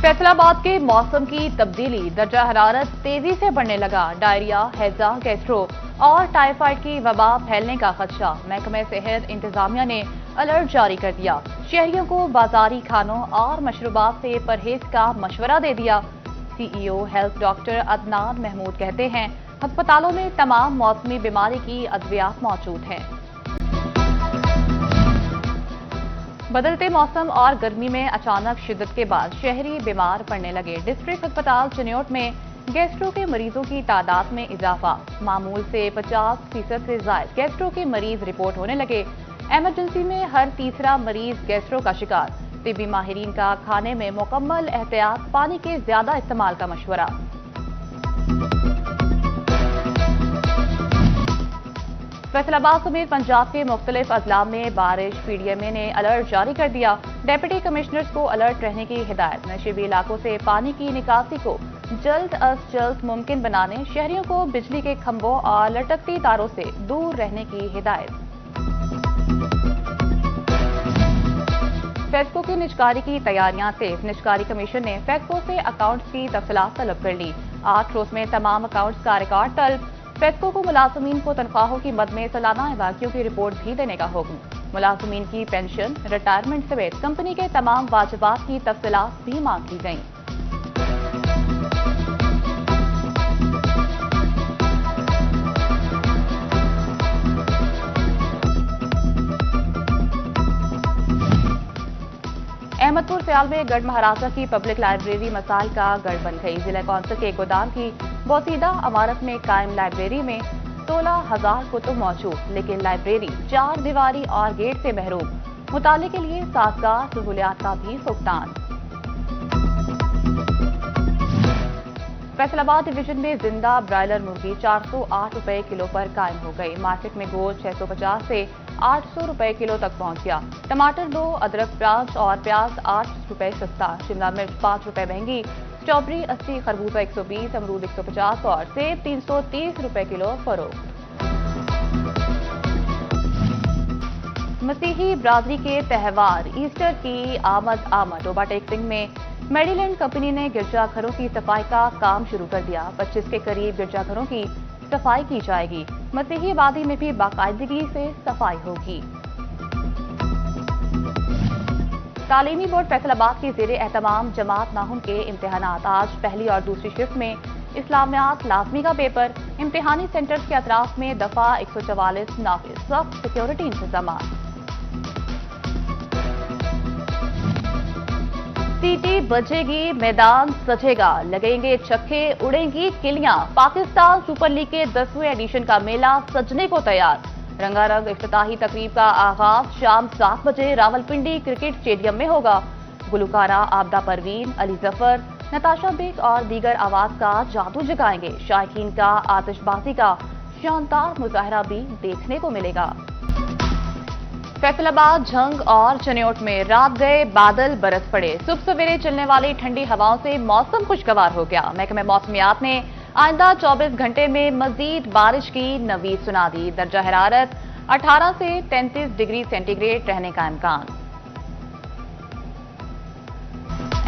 फैसला आबाद के मौसम की तब्दीली, दर्जा हरारत तेजी से बढ़ने लगा। डायरिया, हैजा, गैस्ट्रो और टाइफाइड की वबा फैलने का खदशा। महकमे सेहत इंतजामिया ने अलर्ट जारी कर दिया। शहरियों को बाजारी खानों और मशरूबात से परहेज का मशवरा दे दिया। CEO health doctor Adnan Mahmood कहते हैं, अस्पतालों में तमाम मौसमी बीमारी की अद्वियात मौजूद हैं। बदलते मौसम और गर्मी में अचानक शिद्दत के बाद शहरी बीमार पड़ने लगे। डिस्ट्रिक्ट अस्पताल चिन्योट में गैस्ट्रो के मरीजों की तादाद में इजाफा। मामूल से 50% से ज्यादा गैस्ट्रो के मरीज रिपोर्ट होने लगे। इमरजेंसी में हर तीसरा मरीज गैस्ट्रो का शिकार। तिब्बी माहिरीन का खाने में मुकम्मल एहतियात, पानी के ज्यादा इस्तेमाल का मशवरा। फैसलाबाद समेत पंजाब के मुख्तलिफ अजला में बारिश। पीडीएमए ने अलर्ट जारी कर दिया। डेप्यूटी कमिश्नर्स को अलर्ट रहने की हिदायत। नशीबी इलाकों से पानी की निकासी को जल्द अज जल्द मुमकिन बनाने, शहरियों को बिजली के खंभों और लटकती तारों से दूर रहने की हिदायत। फेस्को की निजकारी की तैयारियां तेज। निजकारी कमीशन ने फेस्को से अकाउंट्स की तफसीलात तलब कर ली। 8 रोज में तमाम अकाउंट्स का रिकॉर्ड तलब। फेस्को को मुलाजमीन को तनख्वाहों की मद में सालाना अदायगियों की रिपोर्ट भी देने का हुक्म। मुलाजमीन की पेंशन, रिटायरमेंट समेत कंपनी के तमाम वाजिबात की तफसीलात भी मांग ली गईं। अहमदपुर सियाल में गढ़ महाराजा की पब्लिक लाइब्रेरी मसाइल का गढ़ बन गई। जिला कौंसिल के गोदाम की बोसीदा इमारत में कायम लाइब्रेरी में 16,000 कुतुब मौजूद, लेकिन लाइब्रेरी 4 दीवारी और गेट से महरूम। मुताले के लिए साजगार सहूलियात का भी फुकदान। फैसलाबाद डिवीजन में जिंदा ब्रायलर मुर्गी 408 रुपए किलो पर कायम हो गई। मार्केट में गोश्त 650 से 800 रुपए किलो तक पहुंच गया। टमाटर 2, अदरक 5 और प्याज 8 रुपए सस्ता। शिमला मिर्च 5 रुपए महंगी। स्ट्रॉबेरी 80, खरबूजा 120, अमरूद 150 और सेब 330 रुपए किलो फरोख्त। मसीही बरादरी के त्यौहार ईस्टर की आमद। ओवरटेकिंग में मेरीलैंड कंपनी ने गिरजाघरों की सफाई का काम शुरू कर दिया। 25 के करीब गिरजाघरों की सफाई की जाएगी। मसीही आबादी में भी बाकायदगी से सफाई होगी। तालीमी बोर्ड फैसलाबाद की ज़ेरे एहतमाम जमात नाहुम के इम्तिहानात। आज पहली और दूसरी शिफ्ट में इस्लामियात लाजमी का पेपर। इम्तिहानी सेंटर्स के अतराफ में दफा 144 नाफिज। सख्त सिक्योरिटी इंतजाम। सीटी बजेगी, मैदान सजेगा, लगेंगे छक्के, उड़ेंगी किलियां। पाकिस्तान सुपर लीग के 10वें एडिशन का मेला सजने को तैयार। रंगारंग इफ्तिताही तकरीब का आगाज शाम 7 बजे रावलपिंडी क्रिकेट स्टेडियम में होगा। गुलकारा आबदा परवीन, अली जफर, नताशा बेग और दीगर आवाज का जादू जगाएंगे। शायकीन का आतिशबाजी का शानदार मुजाहरा भी देखने को मिलेगा। फैसलाबाद, झंग और चनियोट में रात गए बादल बरस पड़े। सुबह सवेरे चलने वाली ठंडी हवाओं से मौसम खुशगवार हो गया। महकमे मौसमियात ने आइंदा 24 घंटे में मजीद बारिश की नवीद सुना दी। दर्जा हरारत 18 से 33 डिग्री सेंटीग्रेड रहने का इम्कान।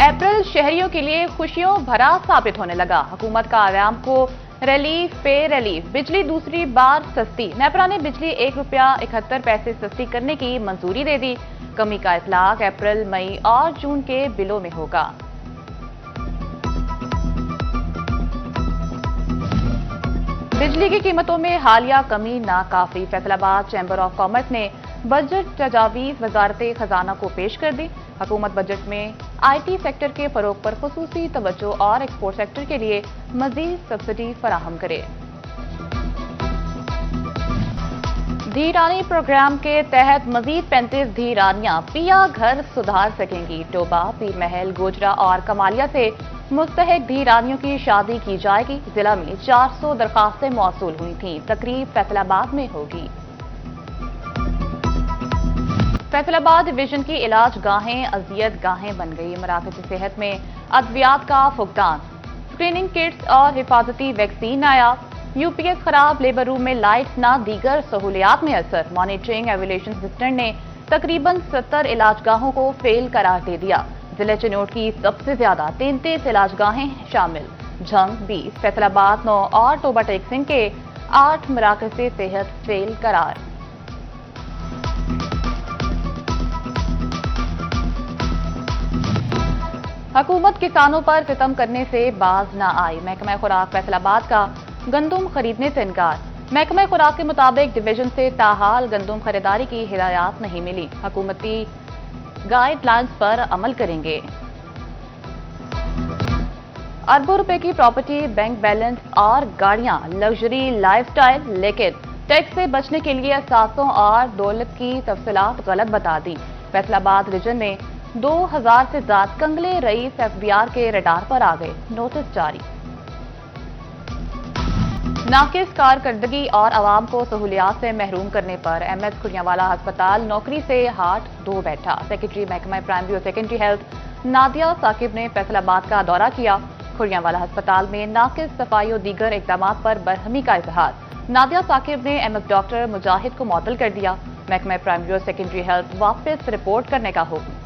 अप्रैल शहरियों के लिए खुशियों भरा साबित होने लगा। हुकूमत का आवाम को रिलीफ पे रिलीफ। बिजली दूसरी बार सस्ती। नेपरा ने बिजली ₹1.71 सस्ती करने की मंजूरी दे दी। कमी का इतलाक अप्रैल, मई और जून के बिलों में होगा। बिजली की कीमतों में हालिया कमी नाकाफी। फैसलाबाद चैम्बर ऑफ कॉमर्स ने बजट तजावीज वजारत खजाना को पेश कर दी। हुकूमत बजट में आईटी सेक्टर के फरोग पर खुसूसी तवज्जो और एक्सपोर्ट सेक्टर के लिए मजीद सब्सिडी फराहम करे। धीरानी प्रोग्राम के तहत मजीद 35 धीरानियां पिया घर सुधार सकेंगी। टोबा, पीर महल, गोजरा और कमालिया से मुस्तहिक धीरानियों की शादी की जाएगी। जिला में 400 दरखास्तें मौसूल हुई थीं। तकरीब फैसलाबाद में होगी। फैसलाबाद डिवीजन की इलाज गाहें अजियत गाहें बन गई। मराकज़ सेहत में अद्वियात का फुकदान। स्क्रीनिंग किट्स और हिफाजती वैक्सीन नायाब। यूपीएस खराब, लेबर रूम में लाइट्स ना, दीगर सहूलियात में असर। मॉनिटरिंग एवेल्यूएशन असिस्टेंट ने तकरीबन 70 इलाजगाहों को फेल करार दे दिया। जिले चिनोट की सबसे ज्यादा 33 इलाजगाहें शामिल। झंग 20, फैसलाबाद 9 और टोबा टेक सिंह के 8 मराकज़ से सेहत फेल करार। हुकूमत किसानों पर सितम करने से बाज न आई। महकमा खुराक फैसलाबाद का गंदुम खरीदने से इनकार। महकमा खुराक के मुताबिक डिवीजन से ताहाल गंदुम खरीदारी की हिदायत नहीं मिली। हुकूमती गाइडलाइंस पर अमल करेंगे। अरबों रुपए की प्रॉपर्टी, बैंक बैलेंस और गाड़ियां, लग्जरी लाइफस्टाइल, लेकिन टैक्स से बचने के लिए असासों और दौलत की तफसीलात गलत बता दी। फैसलाबाद रीजन में 2000 से ज्यादा कंगले रईस एफबीआर के रडार पर आ गए। नोटिस जारी। नाकिस कारकर्दगी और आवाम को सहूलियात से महरूम करने पर एमएस खुरियांवाला अस्पताल नौकरी से हाथ धो बैठा। सेक्रेटरी महकमा प्राइमरी और सेकेंडरी हेल्थ नादिया साकिब ने फैसलाबाद का दौरा किया। खुरियांवाला अस्पताल में नाकिस सफाई और दीगर इकदामात पर बरहमी का इजहार। नादिया साकिब ने एमएस डॉक्टर मुजाहिद को मुअत्तल कर दिया। महकमा प्राइमरी और सेकेंडरी हेल्थ वापस रिपोर्ट करने का हुक्म।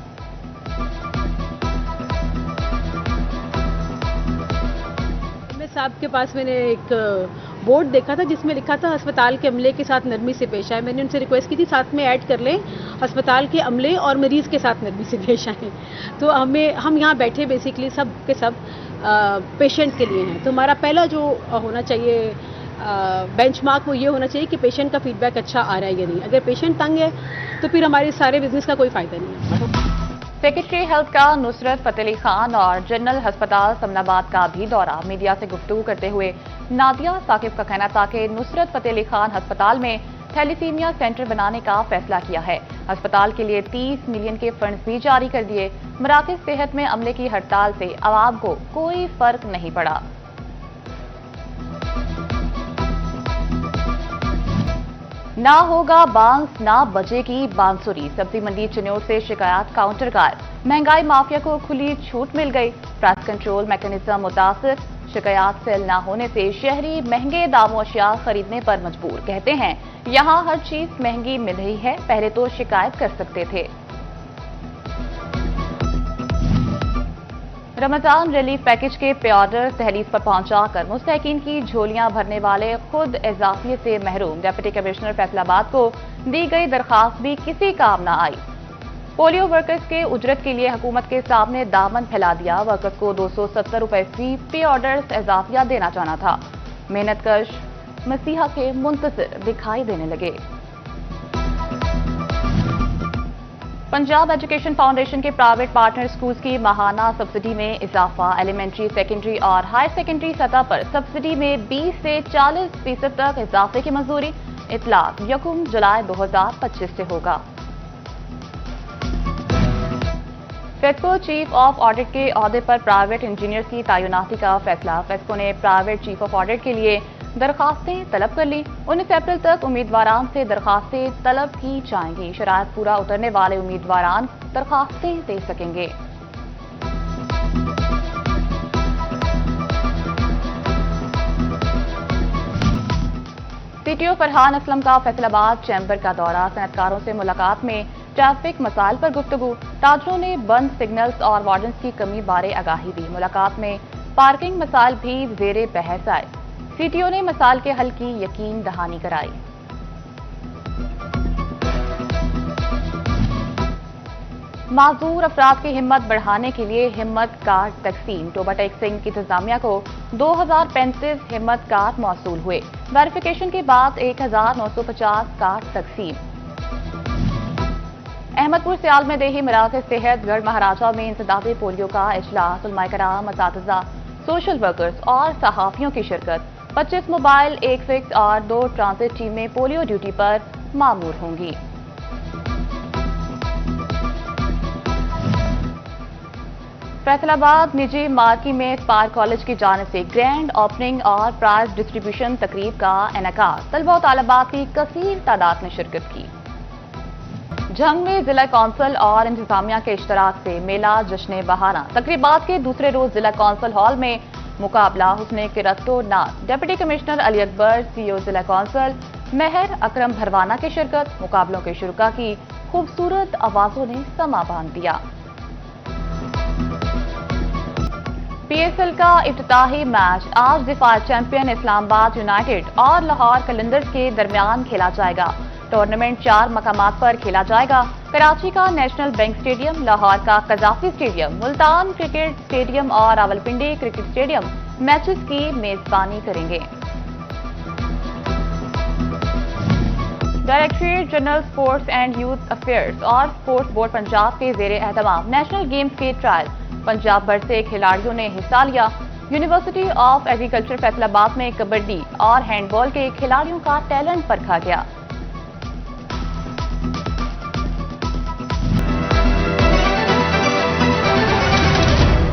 साहब के पास मैंने एक बोर्ड देखा था जिसमें लिखा था अस्पताल के अमले के साथ नरमी से पेश आए। मैंने उनसे रिक्वेस्ट की थी साथ में ऐड कर लें अस्पताल के अमले और मरीज के साथ नरमी से पेश आए। तो हम यहाँ बैठे बेसिकली सब के सब पेशेंट के लिए हैं। तो हमारा पहला जो होना चाहिए बेंचमार्क वो ये होना चाहिए कि पेशेंट का फीडबैक अच्छा आ रहा है या नहीं। अगर पेशेंट तंग है तो फिर हमारे सारे बिजनेस का कोई फायदा नहीं है। सेक्रेटरी हेल्थ का नुसरत फतेह अली खान और जनरल अस्पताल समनाबाद का भी दौरा। मीडिया से गुफ्तगू करते हुए नादिया साकिब का कहना था कि नुसरत फतेह अली खान अस्पताल में थैलीसीमिया सेंटर बनाने का फैसला किया है। अस्पताल के लिए 30 मिलियन के फंड्स भी जारी कर दिए। मराकज़ सेहत में अमले की हड़ताल से आवाम को कोई फर्क नहीं पड़ा। ना होगा बांस, ना बजेगी बांसुरी। सब्जी मंडी चिन्योट से शिकायत काउंटर गायब। महंगाई माफिया को खुली छूट मिल गई। प्राइस कंट्रोल मैकेनिज्म मुतासिर। शिकायत सेल न होने से शहरी महंगे दामों अशिया खरीदने पर मजबूर। कहते हैं यहां हर चीज महंगी मिल रही है, पहले तो शिकायत कर सकते थे। रमजान रिलीफ पैकेज के पे ऑर्डर तहरीर पर पहुंचाकर मुस्तहकीन की झोलियां भरने वाले खुद इजाफियत से महरूम। डिप्टी कमिश्नर फैसलाबाद को दी गई दरखास्त भी किसी काम न आई। पोलियो वर्कर्स के उजरत के लिए हुकूमत के सामने दामन फैला दिया। वर्कर्स को 270 रुपए फी पे ऑर्डर इजाफिया देना चाहना था। मेहनतकश मसीहा के मुंतसिर दिखाई देने लगे। पंजाब एजुकेशन फाउंडेशन के प्राइवेट पार्टनर स्कूल्स की माहाना सब्सिडी में इजाफा। एलिमेंट्री, सेकेंडरी और हायर सेकेंडरी सतह पर सब्सिडी में 20 से 40% तक इजाफे की मंजूरी। इतलाक 1 जुलाई 2025 से होगा। फेस्को चीफ ऑफ ऑडिट के ओहदे पर प्राइवेट इंजीनियर्स की तैनाती का फैसला। फेस्को ने प्राइवेट चीफ ऑफ ऑडिट के लिए दरखास्तें तलब कर ली। 19 अप्रैल तक उम्मीदवारान से दरखास्तें तलब की जाएंगी। शराइत पूरा उतरने वाले उम्मीदवारान दरखास्तें दे सकेंगे। सीटीओ फरहान असलम का फैसलाबाद चैम्बर का दौरा। सनतकारों से मुलाकात में ट्रैफिक मसाइल पर गुफ्तगू। ताजरों ने बंद सिग्नल्स और वार्डन्स की कमी बारे आगाही दी। मुलाकात में पार्किंग मसाइल भी जेरे बहस आए। सीटीओ ने मसाइल के हल की यकीन दहानी कराई। माजूर अफराद की हिम्मत बढ़ाने के लिए हिम्मत कार्ड तकसीम। टोबा टेक सिंह की इंतजामिया को 2035 हिम्मत कार्ड मौसूल हुए। वेरिफिकेशन के बाद 1950 कार्ड तकसीम। अहमदपुर सियाल में देही मराकज़ सेहत गढ़ महाराजा में इंसदादे पोलियो का इजलास। उलमाए कराम, असातिज़ा, सोशल वर्कर्स और सहाफियों की शिरकत। 25 मोबाइल, 1 फिक्स और 2 ट्रांजिट टीमें पोलियो ड्यूटी पर मामूर होंगी। फैसलाबाद निजी मार्की में स्पार्क कॉलेज की जानिब से ग्रैंड ओपनिंग और प्राइज डिस्ट्रीब्यूशन तकरीब का इनेकाद। तलबा और तालिबात की कसीर तादाद ने शिरकत की। झंग में जिला कौंसिल और इंतजामिया के इश्तराक से मेला जश्न बहाना। तकरीबात के दूसरे रोज जिला कौंसिल हॉल में मुकाबला हुस्ने किरतो नाज। Deputy commissioner Ali Akbar, CEO जिला कौंसिल मेहर अकरम भरवाना की शिरकत। मुकाबलों के शुरुका की खूबसूरत आवाजों ने समा बांध दिया। پی ایس ایل کا افتتاحی میچ آج دفاع چیمپئن اسلام آباد یونائیٹڈ اور لاہور قلندرز کے درمیان کھیلا جائے گا۔ ٹورنامنٹ 4 مقامات پر کھیلا جائے گا۔ کراچی کا نیشنل بینک اسٹیڈیم، لاہور کا Gaddafi stadium, Multan cricket stadium اور راولپنڈی کرکٹ اسٹیڈیم میچز کی میزبانی کریں گے۔ Directorate general sports and youth affairs اور اسپورٹس بورڈ پنجاب کے زیر اہتمام نیشنل گیمز کے ٹرائل پنجاب بھر سے کھلاڑیوں نے حصہ لیا۔ یونیورسٹی آف ایگریکلچر فیصل آباد میں کبڈی اور ہینڈ بال کے کھلاڑیوں کا ٹیلنٹ پرکھا گیا۔